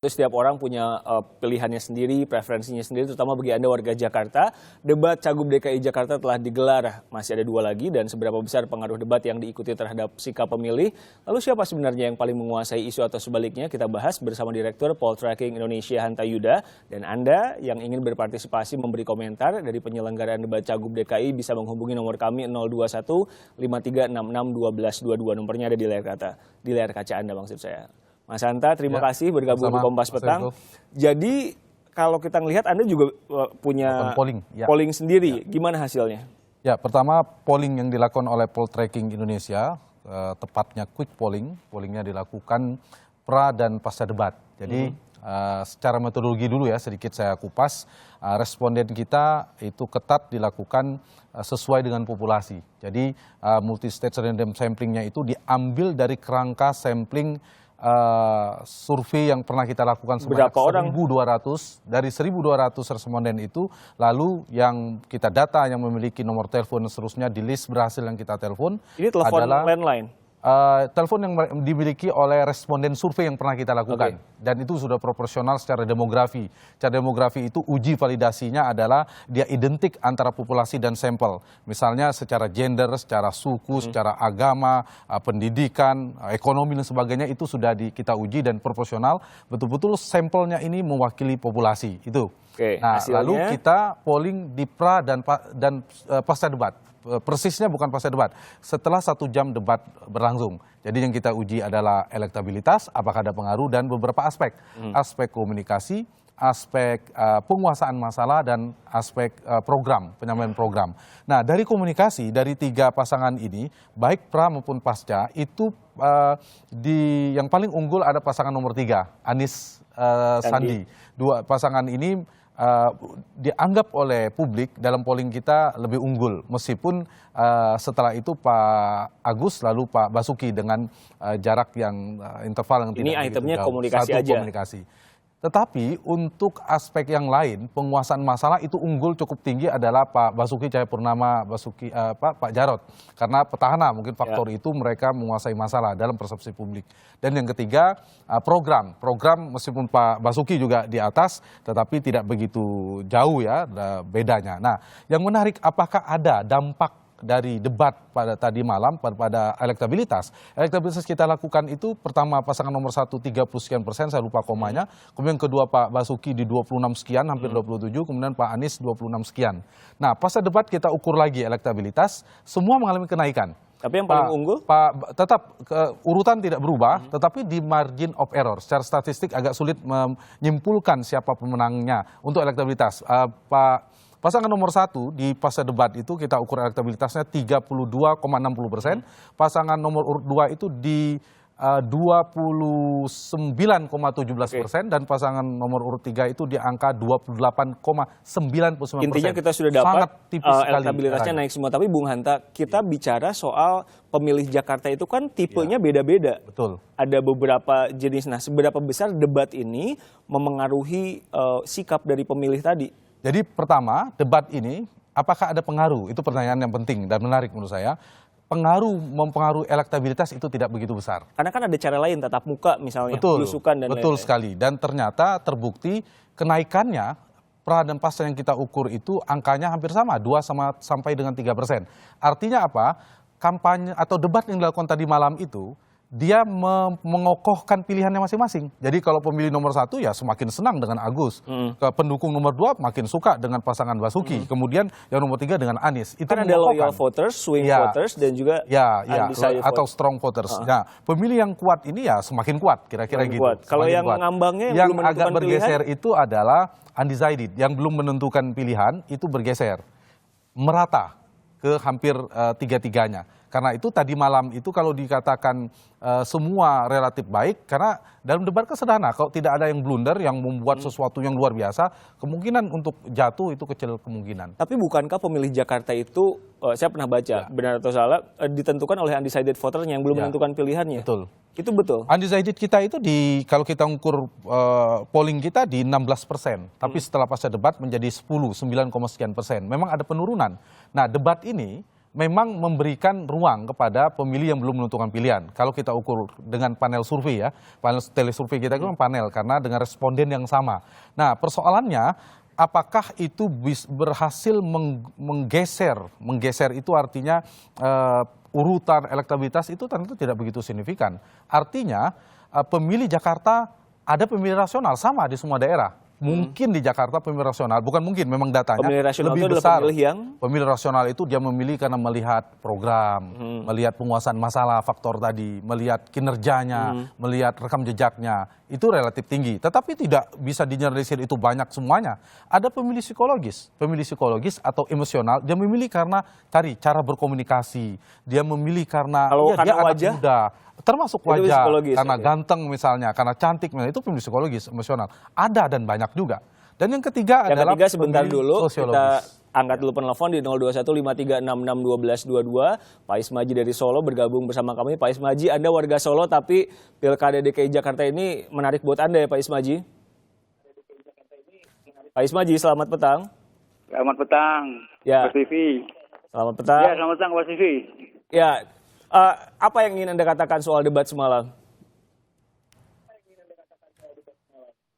Setiap orang punya pilihannya sendiri, preferensinya sendiri, terutama bagi Anda warga Jakarta. Debat Cagup DKI Jakarta telah digelar, masih ada 2 lagi, dan seberapa besar pengaruh debat yang diikuti terhadap sikap pemilih. Lalu siapa sebenarnya yang paling menguasai isu atau sebaliknya? Kita bahas bersama Direktur Poltreking Indonesia Hanta Yuda. Dan Anda yang ingin berpartisipasi memberi komentar dari penyelenggaraan debat Cagup DKI bisa menghubungi nomor kami 021 5366 1222. Nomornya ada di layar kaca Anda maksud saya. Mas Hanta, terima kasih bergabung di Kompas Petang. Jadi kalau kita ngelihat Anda juga punya polling sendiri, gimana hasilnya? Ya, pertama polling yang dilakukan oleh Poltreking Indonesia, tepatnya quick polling, pollingnya dilakukan pra dan pasca debat. Jadi secara metodologi dulu ya, sedikit saya kupas, responden kita itu ketat dilakukan sesuai dengan populasi. Jadi multi-stage random samplingnya itu diambil dari kerangka sampling survei yang pernah kita lakukan sebanyak 1.200. Dari 1.200 responden itu, lalu yang kita data yang memiliki nomor telepon dan seterusnya di list berhasil yang kita telepon. Ini telepon landline? Telepon yang dimiliki oleh responden survei yang pernah kita lakukan. Dan itu sudah proporsional secara demografi. Secara demografi itu uji validasinya adalah dia identik antara populasi dan sampel. Misalnya secara gender, secara suku, secara agama, pendidikan, ekonomi dan sebagainya itu sudah kita uji dan proporsional. Betul-betul sampelnya ini mewakili populasi. Itu. Nah, lalu kita polling di pra dan pasca debat. Persisnya bukan pasca debat, setelah 1 jam debat berlangsung. Jadi yang kita uji adalah elektabilitas, apakah ada pengaruh, dan beberapa aspek. Aspek komunikasi, aspek penguasaan masalah, dan aspek program, penyampaian program. Nah, dari komunikasi, dari 3 pasangan ini, baik pra maupun pasca, itu yang paling unggul ada pasangan nomor 3, Anies Sandi. 2 pasangan ini dianggap oleh publik dalam polling kita lebih unggul, meskipun setelah itu Pak Agus lalu Pak Basuki dengan jarak yang interval yang tidak itemnya jauh. komunikasi aja. Komunikasi. Tetapi untuk aspek yang lain, penguasaan masalah itu unggul cukup tinggi adalah Pak Basuki Cahayapurnama, Pak Jarod. Karena petahana mungkin faktor itu mereka menguasai masalah dalam persepsi publik. Dan yang ketiga, program. Program meskipun Pak Basuki juga di atas, tetapi tidak begitu jauh ya bedanya. Nah, yang menarik apakah ada dampak dari debat pada tadi malam pada elektabilitas. Elektabilitas kita lakukan itu pertama pasangan nomor 1 30 sekian persen, saya lupa komanya. Kemudian kedua Pak Basuki di 26 sekian, hampir 27. Kemudian Pak Anies 26 sekian. Nah, pasca debat kita ukur lagi elektabilitas, semua mengalami kenaikan. Tapi yang paling unggul? Tetap urutan tidak berubah, tetapi di margin of error. Secara statistik agak sulit menyimpulkan siapa pemenangnya untuk elektabilitas. Pasangan nomor 1 di pasca debat itu kita ukur elektabilitasnya 32,60%. Pasangan nomor urut 2 itu di 29,17%, dan pasangan nomor urut 3 itu di angka 28,99%. Intinya kita sudah dapat elektabilitasnya naik semua. Tapi Bung Hanta, kita bicara soal pemilih Jakarta itu kan tipenya beda-beda. Betul. Ada beberapa jenis. Nah, seberapa besar debat ini memengaruhi sikap dari pemilih tadi? Jadi pertama, debat ini apakah ada pengaruh? Itu pertanyaan yang penting dan menarik menurut saya. Mempengaruhi elektabilitas itu tidak begitu besar. Karena kan ada cara lain, tatap muka misalnya, belusukan dan lain-lain. Betul sekali. Dan ternyata terbukti kenaikannya pra dan pasca yang kita ukur itu angkanya hampir sama, 2 sampai dengan 3%. Artinya apa? Kampanye atau debat yang dilakukan tadi malam itu, dia mengokohkan pilihannya masing-masing. Jadi kalau pemilih nomor 1 ya semakin senang dengan Agus. Pendukung nomor 2 makin suka dengan pasangan Basuki. Kemudian yang nomor 3 dengan Anies. Itu kan ada loyal voters, swing voters, dan juga atau strong voters. Nah, pemilih yang kuat ini ya semakin kuat, kira-kira gitu. Kalau yang ngambangnya yang agak bergeser itu adalah undecided, yang belum menentukan pilihan itu bergeser merata ke hampir 3-tiganya. Karena itu tadi malam itu kalau dikatakan semua relatif baik, karena dalam debat kan sederhana, kalau tidak ada yang blunder, yang membuat sesuatu yang luar biasa, kemungkinan untuk jatuh itu kecil kemungkinan. Tapi bukankah pemilih Jakarta itu, saya pernah baca, benar atau salah, ditentukan oleh undecided voter yang belum menentukan pilihannya? Betul. Itu betul? Undecided kita itu kalau kita ukur polling kita di 16%, tapi setelah pasca debat menjadi 9, sekian persen. Memang ada penurunan. Nah, debat ini memang memberikan ruang kepada pemilih yang belum menentukan pilihan. Kalau kita ukur dengan panel survei ya, panel telesurvei kita itu kan panel karena dengan responden yang sama. Nah, persoalannya apakah itu berhasil menggeser itu artinya urutan elektabilitas itu tentu tidak begitu signifikan. Artinya pemilih Jakarta ada pemilih rasional sama di semua daerah. Mungkin di Jakarta pemilih rasional, bukan mungkin, memang datanya pemilih rasional lebih itu besar. pemilih yang Pemilih rasional itu dia memilih karena melihat program, melihat penguasaan masalah, faktor tadi, melihat kinerjanya, melihat rekam jejaknya, itu relatif tinggi. Tetapi tidak bisa digeneralisir itu banyak semuanya. Ada pemilih psikologis atau emosional, dia memilih karena tadi cara berkomunikasi, dia memilih karena dia anak wajah, muda. Termasuk wajah, karena ya. ganteng misalnya, karena cantik, itu pemilih psikologis, emosional. Ada dan banyak juga. Dan yang ketiga adalah sebentar dulu, sosiologis. kita angkat dulu penelpon di 02153661222. Pak Ismaji dari Solo bergabung bersama kami. Pak Ismaji, Anda warga Solo tapi Pilkada DKI Jakarta ini menarik buat Anda ya Pak Ismaji? Pak Ismaji, selamat petang. Selamat petang, Ya. Mas TV. Selamat petang. Ya, selamat petang, Mas TV. Ya, apa yang ingin Anda katakan soal debat semalam?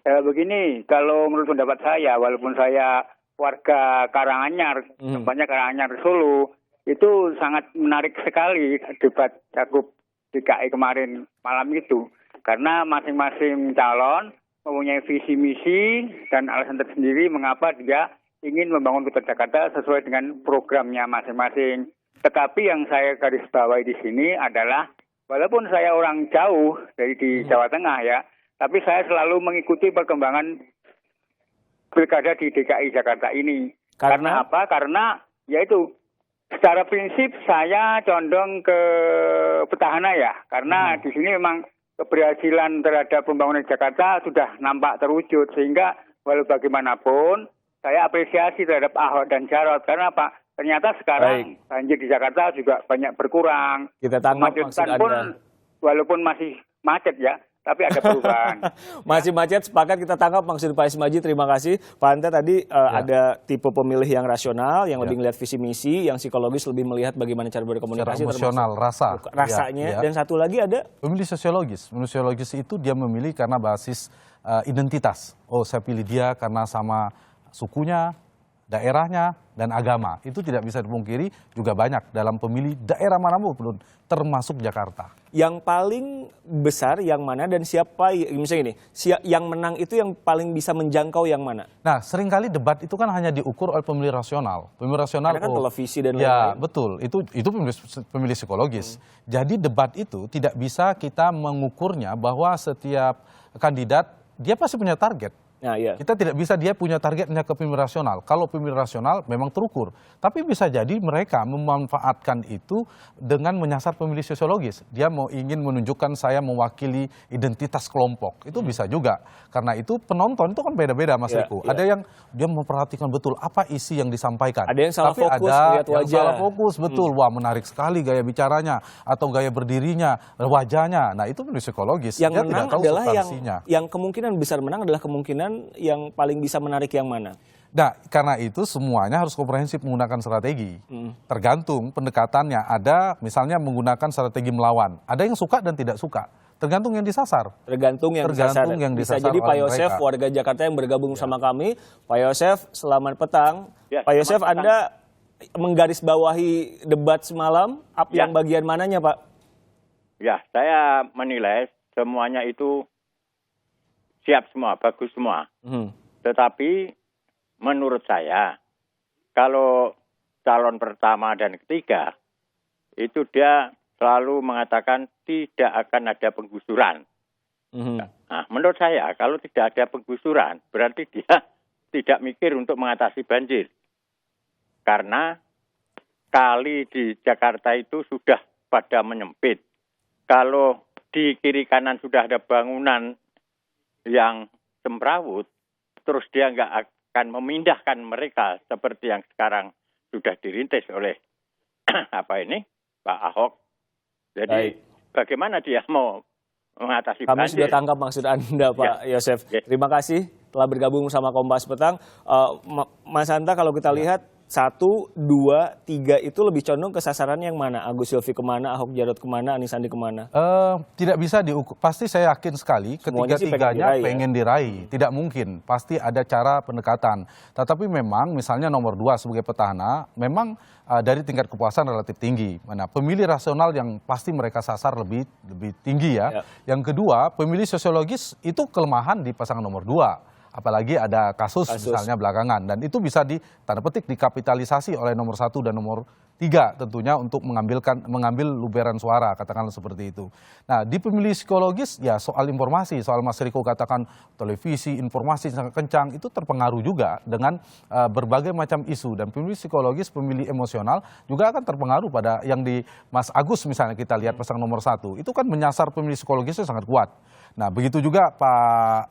Begini, kalau menurut pendapat saya, walaupun saya warga Karanganyar, tempatnya Karanganyar Solo, itu sangat menarik sekali debat Cagup DKI kemarin malam itu. Karena masing-masing calon mempunyai visi misi dan alasan tersendiri mengapa dia ingin membangun kota Jakarta sesuai dengan programnya masing-masing. Tetapi yang saya garis bawahi di sini adalah, walaupun saya orang jauh dari di Jawa Tengah ya, tapi saya selalu mengikuti perkembangan pilkada di DKI Jakarta ini. Karena apa? Karena yaitu secara prinsip saya condong ke petahana ya. Karena di sini memang keberhasilan terhadap pembangunan Jakarta sudah nampak terwujud. Sehingga walau bagaimanapun saya apresiasi terhadap Ahok dan Jarot. Karena apa? Ternyata sekarang banjir di Jakarta juga banyak berkurang. Kita tangkap maksud Anda. Pun walaupun masih macet ya, tapi ada perubahan. Masih macet, sepakat kita tangkap maksud Pak Ismaji. Terima kasih. Pak Anta tadi ada tipe pemilih yang rasional, yang lebih melihat visi misi, yang psikologis lebih melihat bagaimana cara berkomunikasi, emosional, rasanya. Dan satu lagi ada pemilih sosiologis. Pemilih sosiologis itu dia memilih karena basis identitas. Oh, saya pilih dia karena sama sukunya, daerahnya, dan agama. Itu tidak bisa dipungkiri, juga banyak dalam pemilih daerah manapun, termasuk Jakarta. Yang paling besar yang mana dan siapa, misalnya ini, yang menang itu yang paling bisa menjangkau yang mana? Nah, seringkali debat itu kan hanya diukur oleh pemilih rasional. Pemilih rasional karena kan televisi dan lain-lain. Ya, betul. Itu pemilih psikologis. Jadi debat itu tidak bisa kita mengukurnya bahwa setiap kandidat dia pasti punya target. Nah, iya. Kita tidak bisa dia punya targetnya ke pemilih rasional. Kalau pemilih rasional memang terukur. Tapi bisa jadi mereka memanfaatkan itu dengan menyasar pemilih sosiologis. Dia ingin menunjukkan saya mewakili identitas kelompok. Itu bisa juga. Karena itu penonton itu kan beda-beda Mas Riko. Ada yang dia memperhatikan betul apa isi yang disampaikan. Ada yang salah tapi fokus, ada lihat yang wajah. salah fokus, betul. Wah, menarik sekali gaya bicaranya. Atau gaya berdirinya, wajahnya. Nah, itu pemilih psikologis. Yang dia menang tidak tahu adalah substansinya. yang kemungkinan besar menang adalah kemungkinan yang paling bisa menarik yang mana? Nah, karena itu semuanya harus komprehensif menggunakan strategi. Tergantung pendekatannya. Ada misalnya menggunakan strategi melawan. Ada yang suka dan tidak suka. Tergantung yang disasar. Tergantung yang disasar. Bisa jadi Pak Yosef, warga Jakarta yang bergabung sama kami. Pak Yosef, selamat petang. Ya, Pak Yosef, petang. Anda menggarisbawahi debat semalam. Yang bagian mananya, Pak? Ya, saya menilai semuanya itu siap semua, bagus semua. Tetapi menurut saya, kalau calon pertama dan ketiga, itu dia selalu mengatakan tidak akan ada penggusuran. Nah, menurut saya, kalau tidak ada penggusuran, berarti dia tidak mikir untuk mengatasi banjir. Karena kali di Jakarta itu sudah pada menyempit. Kalau di kiri kanan sudah ada bangunan yang semrawut, terus dia nggak akan memindahkan mereka seperti yang sekarang sudah dirintis oleh Pak Ahok. Jadi bagaimana dia mau mengatasi Kami banjir? sudah tangkap maksud Anda, Pak Yosef. Terima kasih telah bergabung sama Kompas Petang. Mas Hanta, kalau kita lihat 1, 2, 3 itu lebih condong ke sasaran yang mana? Agus Silvi kemana, Ahok Jarot kemana, Anies Sandi kemana? Tidak bisa diukur. Pasti saya yakin sekali Semuanya sih ketiga-tiganya pengen diraih, pengen diraih. Tidak mungkin. Pasti ada cara pendekatan. Tetapi memang misalnya nomor 2 sebagai petahana, memang dari tingkat kepuasan relatif tinggi. Mana pemilih rasional yang pasti mereka sasar lebih tinggi ya. Yang kedua, pemilih sosiologis itu kelemahan di pasangan nomor 2. Apalagi ada kasus misalnya belakangan, dan itu bisa tanda petik dikapitalisasi oleh nomor 1 dan nomor 3 tentunya untuk mengambil luberan suara, katakanlah seperti itu. Nah, di pemilih psikologis ya soal informasi, soal Mas Riko katakan televisi, informasi sangat kencang, itu terpengaruh juga dengan berbagai macam isu, dan pemilih psikologis, pemilih emosional juga akan terpengaruh pada yang di Mas Agus misalnya kita lihat pasangan nomor 1, itu kan menyasar pemilih psikologisnya sangat kuat. Nah, begitu juga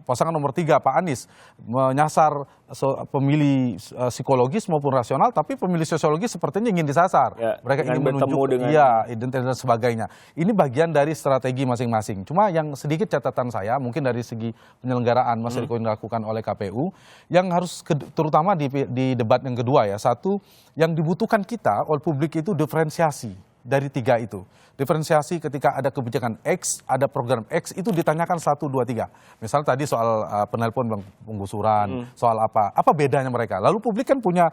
pasangan nomor 3, Pak Anies, menyasar pemilih psikologis maupun rasional, tapi pemilih sosiologis sepertinya ingin disasar. Ya, mereka ingin bertemu menunjuk dengan identitas dan sebagainya. Ini bagian dari strategi masing-masing. Cuma yang sedikit catatan saya, mungkin dari segi penyelenggaraan Mas Riko yang dilakukan oleh KPU, yang harus terutama di debat yang kedua ya, satu, yang dibutuhkan kita oleh publik itu diferensiasi dari 3 itu. Diferensiasi ketika ada kebijakan X, ada program X, itu ditanyakan 1, 2, 3. Misal tadi soal penelpon penggusuran, soal apa bedanya mereka. Lalu publik kan punya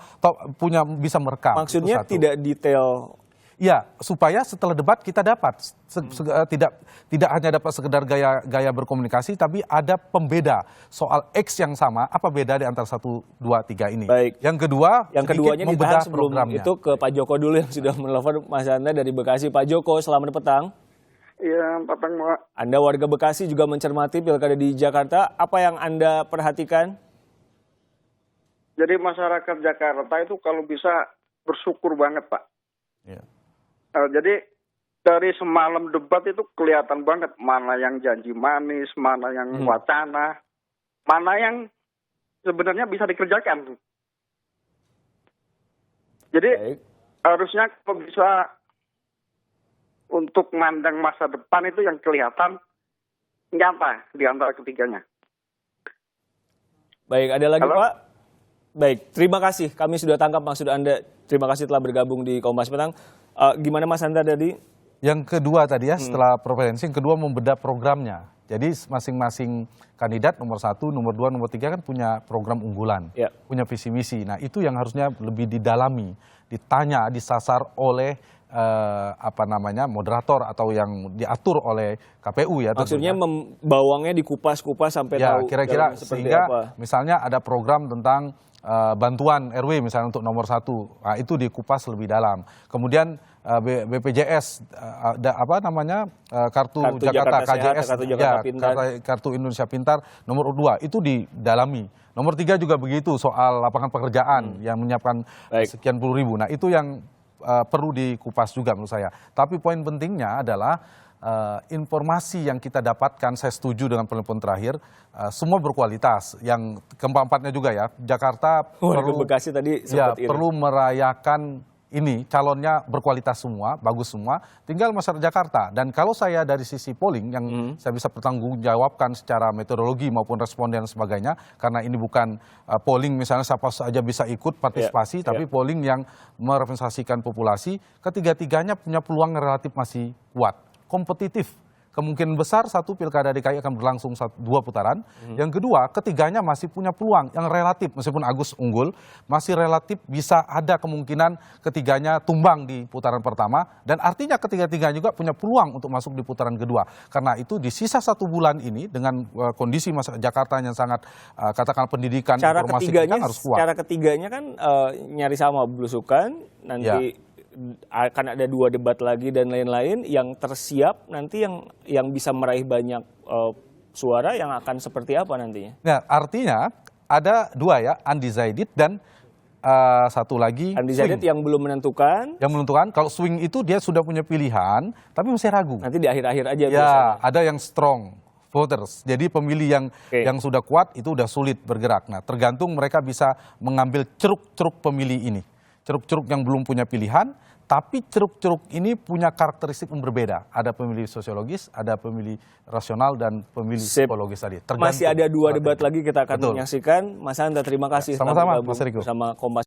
bisa merekam. Maksudnya tidak detail. Ya, supaya setelah debat kita dapat tidak hanya dapat sekedar gaya berkomunikasi, tapi ada pembeda soal X yang sama, apa beda di antara 1, 2, 3 ini. Baik. Yang kedua, yang keduanya ditahan sebelum programnya. itu ke Pak Joko dulu yang sudah menelpon Mas Anda dari Bekasi. Pak Joko, selamat petang. Iya, petang, Pak. Anda warga Bekasi juga mencermati pilkada di Jakarta. Apa yang Anda perhatikan? Jadi masyarakat Jakarta itu kalau bisa bersyukur banget, Pak. Ya. Jadi dari semalam debat itu kelihatan banget mana yang janji manis, mana yang wacana, mana yang sebenarnya bisa dikerjakan. Jadi harusnya kalau bisa untuk mandang masa depan itu yang kelihatan nyata di antara ketiganya. Baik, ada lagi Halo? Pak? Baik, terima kasih. Kami sudah tangkap maksud Anda. Terima kasih telah bergabung di Kompas Petang. Gimana Mas Anda tadi? Yang kedua tadi ya, setelah preferensi, yang kedua membedah programnya. Jadi masing-masing kandidat nomor 1, nomor 2, nomor 3 kan punya program unggulan, punya visi misi. Nah itu yang harusnya lebih didalami, ditanya, disasar oleh moderator atau yang diatur oleh KPU ya. Maksudnya bawangnya dikupas-kupas sampai ya, tahu kira-kira sehingga apa. Misalnya ada program tentang bantuan RW misalnya untuk nomor 1, nah, itu dikupas lebih dalam. Kemudian BPJS kartu Jakarta KJS, kartu Indonesia Pintar nomor 2 itu didalami. Nomor 3 juga begitu, soal lapangan pekerjaan yang menyiapkan sekian puluh ribu. Nah itu yang perlu dikupas juga menurut saya. Tapi poin pentingnya adalah informasi yang kita dapatkan, saya setuju dengan penelpon terakhir, semua berkualitas. Yang keempat-empatnya juga ya, Jakarta Bekasi tadi perlu merayakan ini, calonnya berkualitas semua, bagus semua, tinggal masyarakat Jakarta. Dan kalau saya dari sisi polling yang saya bisa pertanggungjawabkan secara metodologi maupun responden dan sebagainya, karena ini bukan polling misalnya siapa saja bisa ikut partisipasi, tapi polling yang merepresentasikan populasi, ketiga-tiganya punya peluang yang relatif masih kuat, kompetitif. Kemungkinan besar satu pilkada DKI akan berlangsung 2 putaran. Yang kedua, ketiganya masih punya peluang yang relatif, meskipun Agus unggul, masih relatif bisa ada kemungkinan ketiganya tumbang di putaran pertama. Dan artinya ketiga-tiganya juga punya peluang untuk masuk di putaran kedua. Karena itu di sisa 1 bulan ini dengan kondisi masyarakat Jakarta yang sangat katakan pendidikan, informasi kita harus kuat. Cara ketiganya kan nyari sama belusukan, nanti akan ada 2 debat lagi dan lain-lain, yang tersiap nanti yang bisa meraih banyak suara yang akan seperti apa nantinya? Nah, artinya ada 2 ya, undecided dan satu lagi undecided swing. Yang belum menentukan. Yang menentukan, kalau swing itu dia sudah punya pilihan tapi masih ragu. Nanti di akhir-akhir aja. Ya, biasanya ada yang strong voters. Jadi pemilih yang sudah kuat itu udah sulit bergerak. Nah, tergantung mereka bisa mengambil ceruk-ceruk pemilih ini. Ceruk-ceruk yang belum punya pilihan, tapi ceruk-ceruk ini punya karakteristik yang berbeda. Ada pemilih sosiologis, ada pemilih rasional, dan pemilih psikologis tadi. Masih ada 2 debat lagi kita akan menyaksikan. Mas Anta, terima kasih. Sama-sama, Mas Riko. Sama Kompas.